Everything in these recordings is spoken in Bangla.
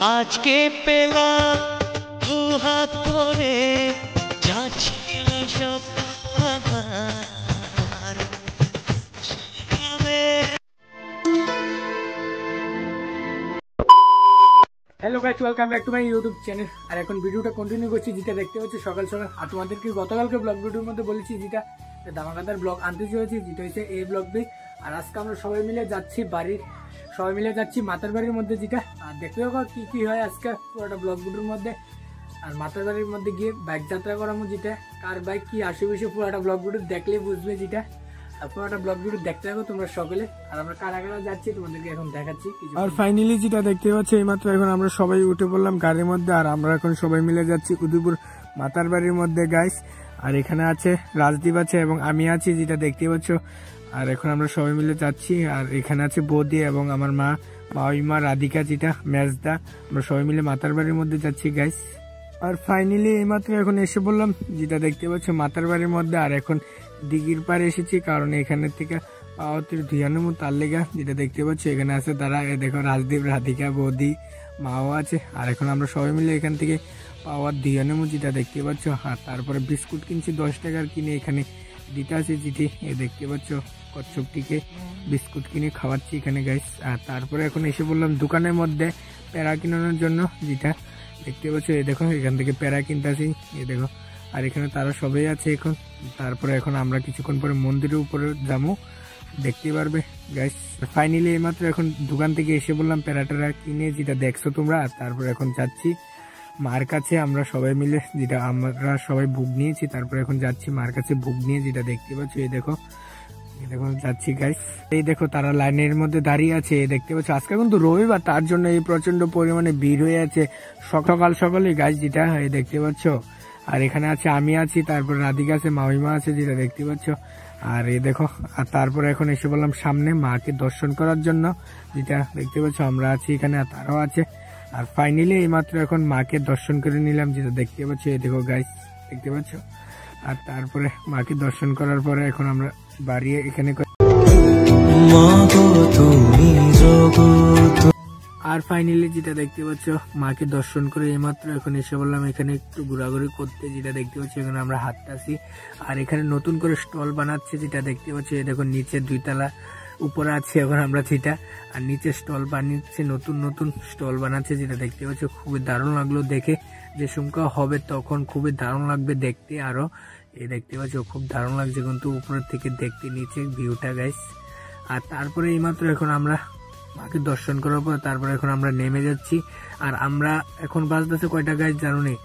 আজকে পেলাম দুহাত করে যাচ্ছিল সব আমার hello guys, welcome back to my YouTube channel. আর এখন ভিডিওটা কন্টিনিউ করছি, যেটা দেখতে হচ্ছে সকাল সকাল। আর তোমাদেরকে গতকালকে ব্লগ ভিডিওর মধ্যে বলেছি যেটা ধামাকাদার ব্লগ আনতে চলেছি, যেটা হচ্ছে এই ব্লগটি। আর আজকে আমরা সবাই মিলে যাচ্ছি মাতার বাড়ির মধ্যে, যেটা আর দেখতে পাবো কি কি হয় আজকে পুরোটা ব্লগ ভিডিওর মধ্যে। আর মাতার বাড়ির মধ্যে গিয়ে বাইক যাত্রা করাবো, যেটা কার বাইক কি আশেপাশে পুরোটা ব্লগ ভিডিও দেখলে বুঝবে, যেটা পুরোটা ব্লগ ভিডিও দেখতে থাকো তোমরা সকলে। আর আমরা কারা কারা যাচ্ছি তোমাদেরকে এখন দেখাচ্ছি। আর ফাইনালি যেটা দেখতে পাচ্ছি, এইমাত্র এখন আমরা সবাই উঠে পড়লাম গাড়ির মধ্যে। আর আমরা এখন সবাই মিলে যাচ্ছি উদয়পুর মাতার বাড়ির মধ্যে গাইস। আর এখানে আছে রাজদীপ আছে এবং আমি আছি, যেটা দেখতে পাচ্ছ। আর এখন আমরা সবাই মিলে যাচ্ছি। আর এখানে আছে বৌদি এবং আমার মা রাধিকা, যেটা মেজদা। আমরা সবাই মিলে মাতার বাড়ির মধ্যে যাচ্ছি গাইস। আর ফাইনালি এইমাত্র এখন এসে বললাম, যেটা দেখতে পাচ্ছ মাতার বাড়ির মধ্যে। আর এখন দিঘির পাড়ে এসেছি, কারণ এখানে থেকে পাওয়াতের ধুয়ানো তার লেগা, যেটা দেখতে পাচ্ছ এখানে আছে তারা। দেখো রাজদীপ, রাধিকা, বৌদি, মাও আছে। আর এখন আমরা সবাই মিলে এখান থেকে পাওয়ার ধুয়ানো, যেটা দেখতে পাচ্ছ। আর তারপরে বিস্কুট কিনছি 10 টাকার কিনে এখানে দিতে আছে, যেটি দেখতে পাচ্ছ কচ্ছপটিকে বিস্কুট কিনে খাওয়াচ্ছি এখানে গাইস। আর তারপরে এখন এসে বললাম দোকানের মধ্যে প্যারা কিনানোর জন্য, যেটা দেখতে পাচ্ছ। দেখো এখান থেকে প্যারা কিনতে আসি, দেখো। আর এখানে তারা সবাই আছে এখন। তারপরে এখন আমরা কিছুক্ষণ পরে মন্দিরের উপরে যাবো, দেখতে পারবে গাইস। ফাইনালি এইমাত্র এখন দোকান থেকে এসে বললাম প্যারাটারা কিনে, যেটা দেখছো তোমরা। আর তারপরে এখন যাচ্ছি মার কাছে আমরা সবাই মিলে, যেটা আমরা সবাই ভোগ নিয়েছি। তারপরে এখন যাচ্ছি মার কাছে ভোগ নিয়ে, যেটা দেখতে পাচ্ছ। এই দেখো যাচ্ছি গাইস। এই দেখো তারা লাইনের মধ্যে দাঁড়িয়ে আছে, দেখতে পাচ্ছ। আজকে কিন্তু রবিবার, তার জন্য এই প্রচন্ড পরিমাণে ভিড় হয়ে আছে সকাল সকালে গাইস, যেটা দেখতে পাচ্ছ। আর এখানে আছে আমি আছি, তারপর রাধিকা আছে, মামিমা আছে, যেটা দেখতে পাচ্ছ। আর এই দেখো। আর তারপরে এখন এসে বললাম সামনে মাকে দর্শন করার জন্য, যেটা দেখতে পাচ্ছ। আমরা আছি এখানে আর তারাও আছে। আর ফাইনালি এইমাত্র এখন মাকে দর্শন করে নিলাম, যেটা দেখতে পাচ্ছ। এই দেখো গাইস, দেখতে পাচ্ছ। আর তারপরে মাকে দর্শন করার পরে এখন আমরা বাড়ি এখানে। আর ফাইনালি যেটা দেখতে পাচ্ছ মাকে দর্শন করে এইমাত্র এখন এসে বললাম এখানে একটু ঘোরাঘুরি করতে, যেটা দেখতে পাচ্ছ। এখানে আমরা হাঁটতেছি। আর এখানে নতুন করে স্টল বানাচ্ছে, যেটা দেখতে পাচ্ছ। এই দেখো নিচে 2 তলা, উপরে আছে এখন আমরা যেটা। আর নিচে স্টল বানিয়েছে, নতুন স্টল বানাচ্ছে, যেটা দেখতে পাচ্ছ। খুবই দারুণ লাগলো দেখে, যে সংখ্যা হবে তখন খুবই দারুণ লাগবে দেখতে। আরো এই দেখতে পাচ্ছ খুব দারুণ লাগছে কিন্তু উপরের থেকে দেখতে নিচে ভিউটা গাইস। আর তারপরে এইমাত্র এখন আমরা মাকে দর্শন করার পর তারপরে এখন আমরা নেমে যাচ্ছি। আর আমরা এখন বাজতেছে কয়টা গাইস জানো নি?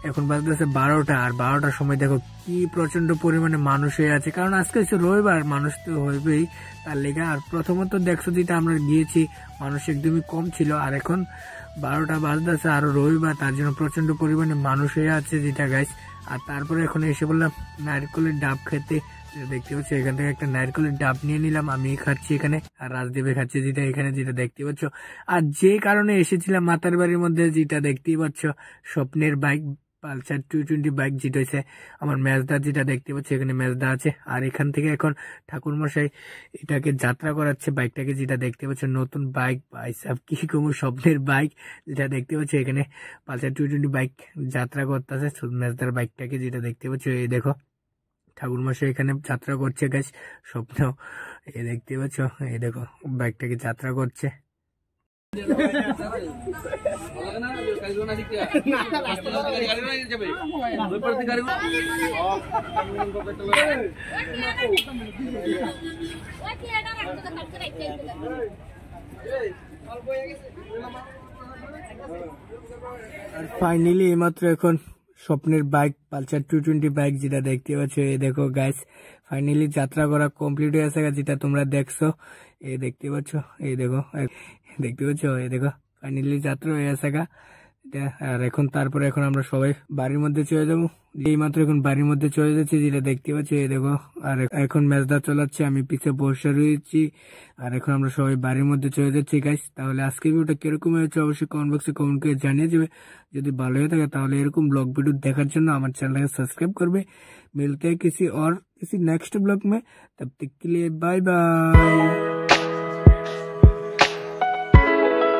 এখন বাজতেছে 12টা। আর 12টার সময় দেখো কি প্রচন্ড পরিমাণে মানুষ হয়ে আছে, কারণ আজকে হচ্ছে রবিবার, মানুষ তো হইবেই তার লেগা। আর প্রথমত দেখছো যেটা আমরা গিয়েছি মানুষ একদমই কম ছিল। আর এখন 12টা বাজতেছে, আরো রবিবার, তার জন্য প্রচন্ড পরিমাণে মানুষ হয়ে আছে, যেটা গাইস। আর তারপরে এখন এসে বললাম নারকেলের ডাব খেতে, দেখতে পাচ্ছ। এখান থেকে একটা নারকেলের ডাব নিয়ে নিলাম, আমি খাচ্ছি এখানে। আর রাজদেবে খাচ্ছে, যেটা এখানে, যেটা দেখতে পাচ্ছ। আর যে কারণে এসেছিলাম মাতার বাড়ির মধ্যে, যেটা দেখতেই পাচ্ছ স্বপ্নের বাইক পালসার 220 বাইক, যেটা হচ্ছে আমার মেজদা, যেটা দেখতে পাচ্ছ। এখানে মেজদা আছে। আর এখান থেকে এখন ঠাকুর মশাই এটাকে যাত্রা করাচ্ছে বাইকটাকে, যেটা দেখতে পাচ্ছ। নতুন বাইক সব কি কম স্বপ্নের বাইক, যেটা দেখতে পাচ্ছ। এখানে পালসার 220 বাইক যাত্রা করতেছে মেজদার বাইকটাকে, যেটা দেখতে পাচ্ছ। এই দেখো ঠাকুর মশাই এখানে যাত্রা করছে গাইস, স্বপ্ন। এই দেখতে পাচ্ছ, এই দেখো বাইকটাকে যাত্রা করছে। আর ফাইনালি এইমাত্র এখন স্বপ্নের বাইক পালসার 220 বাইক, যেটা দেখতে পাচ্ছ। এই দেখো গাইস, ফাইনালি যাত্রা করা কমপ্লিট হয়ে গেছে, যেটা তোমরা দেখছো। এই দেখতে পাচ্ছ, এই দেখো দেখতে পাচ্ছ। এই দেখো ফাইনালি যাত্রা হয়ে গেছে। আর এখন তারপরে এখন আমরা সবাই বাড়ির মধ্যে চলে যাবো। এই মাত্র এখন বাড়ির মধ্যে চলে যাচ্ছি, যেটা দেখতে পাচ্ছি। এই দেখো। আর এখন মেজদা চলাচ্ছে, আমি পিছে বসে রয়েছি। আর এখন আমরা সবাই বাড়ির মধ্যে চলে যাচ্ছি গাইস। তাহলে আজকে ভিডিওটা কিরকম হয়েছে অবশ্যই কমেন্ট বক্সে কমেন্ট করে জানিয়ে যাবে। যদি ভালো হয়ে থাকে তাহলে এরকম ব্লগ वीडियो দেখার জন্য আমার চ্যানেলকে सब्सक्राइब করবে। मिलते हैं किसी नेक्स्ट ब्लॉग में, तब तक के लिए बाय बाय।